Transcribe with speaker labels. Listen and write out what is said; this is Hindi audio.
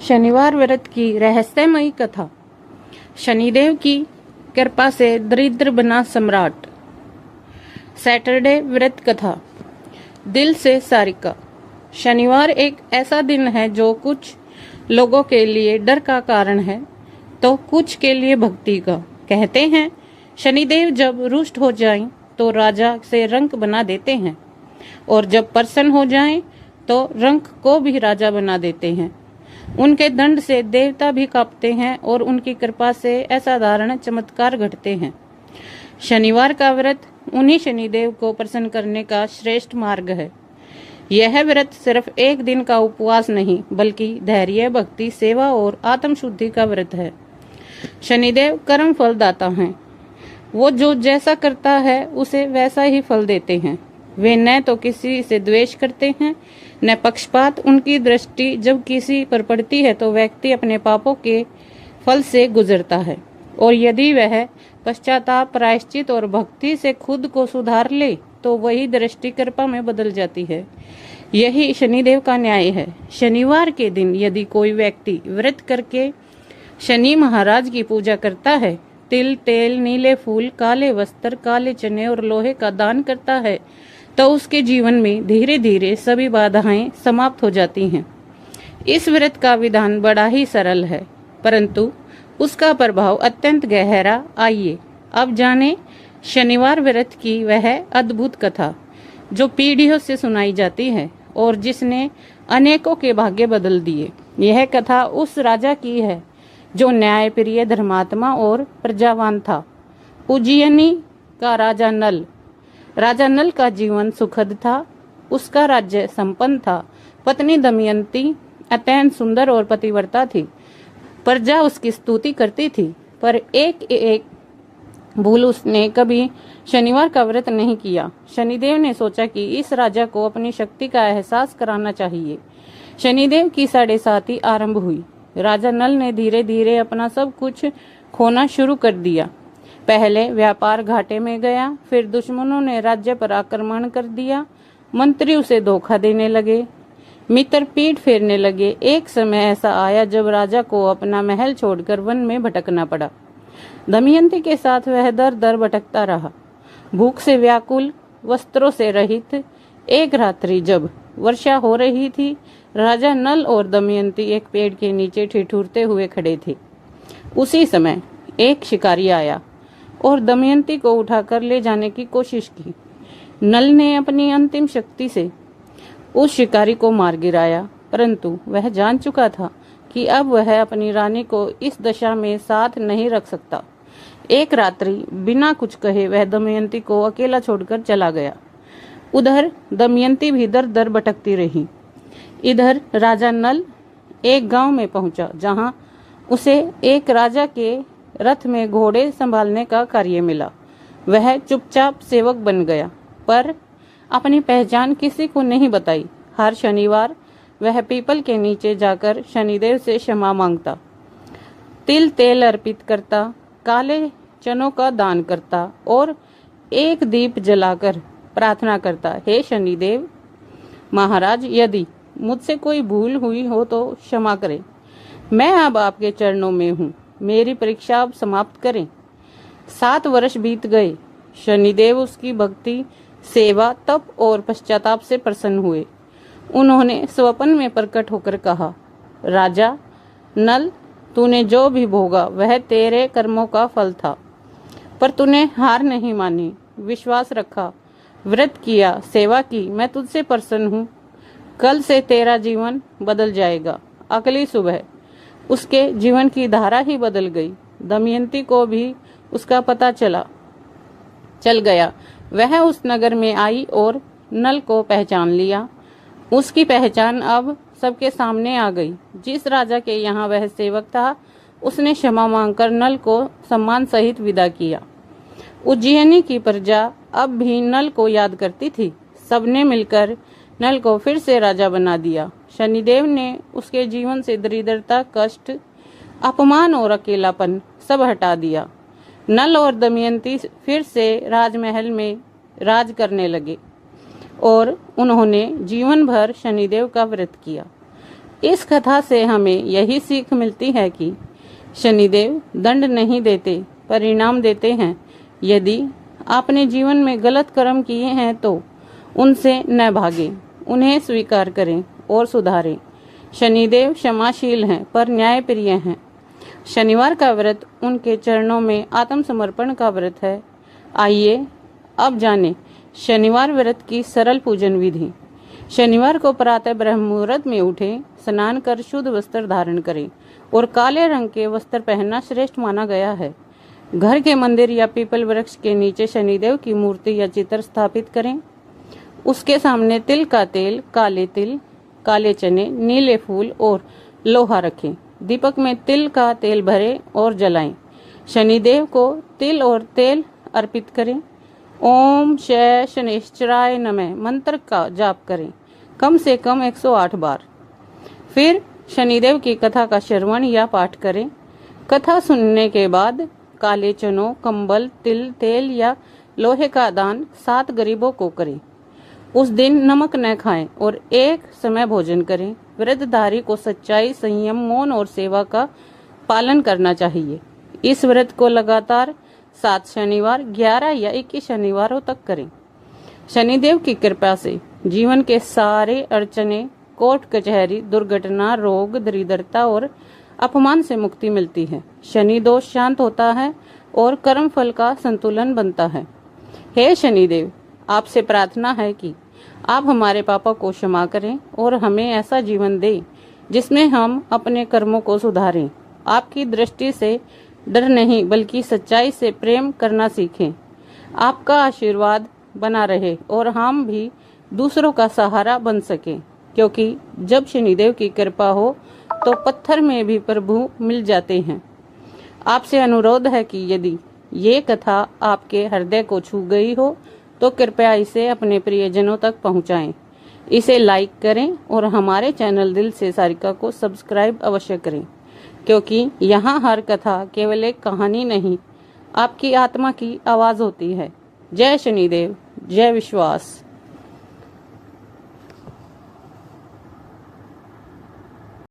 Speaker 1: शनिवार व्रत की रहस्यमयी कथा। शनिदेव की कृपा से दरिद्र बना सम्राट। सैटरडे व्रत कथा। दिल से सारिका। शनिवार एक ऐसा दिन है जो कुछ लोगों के लिए डर का कारण है तो कुछ के लिए भक्ति का। कहते हैं शनिदेव जब रुष्ट हो जाएं तो राजा से रंक बना देते हैं और जब प्रसन्न हो जाएं तो रंक को भी राजा बना देते हैं। उनके दंड से देवता भी कांपते हैं और उनकी कृपा से असाधारण चमत्कार घटते हैं। शनिवार का व्रत उन्हीं शनिदेव को प्रसन्न करने का श्रेष्ठ मार्ग है। यह व्रत सिर्फ एक दिन का उपवास नहीं बल्कि धैर्य, भक्ति, सेवा और आत्म शुद्धि का व्रत है। शनिदेव कर्म फल दाता हैं। वो जो जैसा करता है उसे वैसा ही फल देते हैं। वे न तो किसी से द्वेष करते हैं न पक्षपात। उनकी दृष्टि जब किसी पर पड़ती है तो व्यक्ति अपने पापों के फल से गुजरता है और यदि वह पश्चाताप, प्रायश्चित और भक्ति से खुद को सुधार ले तो वही दृष्टि कृपा में बदल जाती है। यही शनिदेव का न्याय है। शनिवार के दिन यदि कोई व्यक्ति व्रत करके शनि महाराज की पूजा करता है, तिल, तेल, नीले फूल, काले वस्त्र, काले चने और लोहे का दान करता है तो उसके जीवन में धीरे धीरे सभी बाधाएं समाप्त हो जाती हैं। इस व्रत का विधान बड़ा ही सरल है परंतु उसका प्रभाव अत्यंत गहरा। आइए अब जाने शनिवार व्रत की वह अद्भुत कथा जो पीढ़ियों से सुनाई जाती है और जिसने अनेकों के भाग्य बदल दिए। यह कथा उस राजा की है जो न्यायप्रिय, धर्मात्मा और प्रजावान था। उज्जयिनी का राजा नल। राजा नल का जीवन सुखद था। उसका राज्य संपन्न था। पत्नी दमयंती अत्यंत सुंदर और पतिव्रता थी। प्रजा उसकी स्तुति करती थी पर एक एक भूल उसने कभी शनिवार का व्रत नहीं किया। शनिदेव ने सोचा कि इस राजा को अपनी शक्ति का एहसास कराना चाहिए। शनिदेव की 7.5 आरंभ हुई। राजा नल ने धीरे धीरे अपना सब कुछ खोना शुरू कर दिया। पहले व्यापार घाटे में गया, फिर दुश्मनों ने राज्य पर आक्रमण कर दिया। मंत्री उसे धोखा देने लगे, मित्र पीठ फेरने लगे। एक समय ऐसा आया जब राजा को अपना महल छोड़कर वन में भटकना पड़ा। दमयंती के साथ वह दर दर भटकता रहा, भूख से व्याकुल, वस्त्रों से रहित। एक रात्रि जब वर्षा हो रही थी, राजा नल और दमयंती एक पेड़ के नीचे ठिठुरते हुए खड़े थे। उसी समय एक शिकारी आया और दमयंती को उठाकर ले जाने की कोशिश की। नल ने अपनी अंतिम शक्ति से उस शिकारी को मार गिराया परंतु वह जान चुका था कि अब वह अपनी रानी को इस दशा में साथ नहीं रख सकता। एक रात्रि बिना कुछ कहे वह दमयंती को अकेला छोड़कर चला गया। उधर दमयंती भी दर दर भटकती रही। इधर राजा नल एक गांव में पहुंचा जहां उसे एक राजा के रथ में घोड़े संभालने का कार्य मिला। वह चुपचाप सेवक बन गया पर अपनी पहचान किसी को नहीं बताई। हर शनिवार वह पीपल के नीचे जाकर शनिदेव से क्षमा मांगता, तिल तेल अर्पित करता, काले चनों का दान करता और एक दीप जलाकर प्रार्थना करता, हे शनिदेव महाराज, यदि मुझसे कोई भूल हुई हो तो क्षमा करें। मैं अब आपके चरणों में हूँ। मेरी परीक्षा अब समाप्त करें। 7 वर्ष बीत गए। शनिदेव उसकी भक्ति, सेवा, तप और पश्चाताप से प्रसन्न हुए। उन्होंने स्वप्न में प्रकट होकर कहा, राजा नल, तूने जो भी भोगा वह तेरे कर्मों का फल था पर तूने हार नहीं मानी, विश्वास रखा, व्रत किया, सेवा की। मैं तुझसे प्रसन्न हूँ। कल से तेरा जीवन बदल जाएगा। अगली सुबह उसके जीवन की धारा ही बदल गई। दमयंती को भी उसका पता चल गया। वह उस नगर में आई और नल को पहचान लिया। उसकी पहचान अब सबके सामने आ गई। जिस राजा के यहाँ वह सेवक था उसने क्षमा मांगकर नल को सम्मान सहित विदा किया। उज्जयिनी की प्रजा अब भी नल को याद करती थी। सबने मिलकर नल को फिर से राजा बना दिया। शनिदेव ने उसके जीवन से दरिद्रता, कष्ट, अपमान और अकेलापन सब हटा दिया। नल और दमयंती फिर से राजमहल में राज करने लगे और उन्होंने जीवन भर शनिदेव का व्रत किया। इस कथा से हमें यही सीख मिलती है कि शनिदेव दंड नहीं देते, परिणाम देते हैं। यदि आपने जीवन में गलत कर्म किए हैं तो उनसे न भागें, उन्हें स्वीकार करें और सुधारें। शनिदेव क्षमाशील हैं पर न्यायप्रिय हैं। शनिवार का व्रत उनके चरणों में आत्मसमर्पण का व्रत है। आइए अब जानें शनिवार व्रत की सरल पूजन विधि। शनिवार को प्रातः ब्रह्म मुहूर्त में उठें, स्नान कर शुद्ध वस्त्र धारण करें और काले रंग के वस्त्र पहनना श्रेष्ठ माना गया है। घर के मंदिर या पीपल वृक्ष के नीचे शनिदेव की मूर्ति या चित्र स्थापित करें। उसके सामने तिल का तेल, काले तिल, काले चने, नीले फूल और लोहा रखें। दीपक में तिल का तेल भरें और जलाएं। शनिदेव को तिल और तेल अर्पित करें। ओम शनिश्चराय नमः मंत्र का जाप करें कम से कम 108 बार। फिर शनिदेव की कथा का श्रवण या पाठ करें। कथा सुनने के बाद काले चनों, कंबल, तिल, तेल या लोहे का दान 7 गरीबों को करें। उस दिन नमक न खाएं और एक समय भोजन करें। व्रतधारी को सच्चाई, संयम, मौन और सेवा का पालन करना चाहिए। इस व्रत को लगातार 7 शनिवार, 11 या 21 शनिवारों तक करें। शनिदेव की कृपा से जीवन के सारे अड़चने, कोर्ट कचहरी, दुर्घटना, रोग, दरिद्रता और अपमान से मुक्ति मिलती है। शनि दोष शांत होता है और कर्म फल का संतुलन बनता है। हे शनिदेव, आपसे प्रार्थना है कि आप हमारे पापों को क्षमा करें और हमें ऐसा जीवन दें जिसमें हम अपने कर्मों को सुधारें। आपकी दृष्टि से डर नहीं बल्कि सच्चाई से प्रेम करना सीखें। आपका आशीर्वाद बना रहे और हम भी दूसरों का सहारा बन सकें, क्योंकि जब शनिदेव की कृपा हो तो पत्थर में भी प्रभु मिल जाते हैं। आपसे अनुरोध है कि यदि ये कथा आपके हृदय को छू गई हो तो कृपया इसे अपने प्रियजनों तक पहुंचाएं। इसे लाइक करें और हमारे चैनल दिल से सारिका को सब्सक्राइब अवश्य करें, क्योंकि यहाँ हर कथा केवल एक कहानी नहीं, आपकी आत्मा की आवाज होती है। जय शनिदेव, जय विश्वास।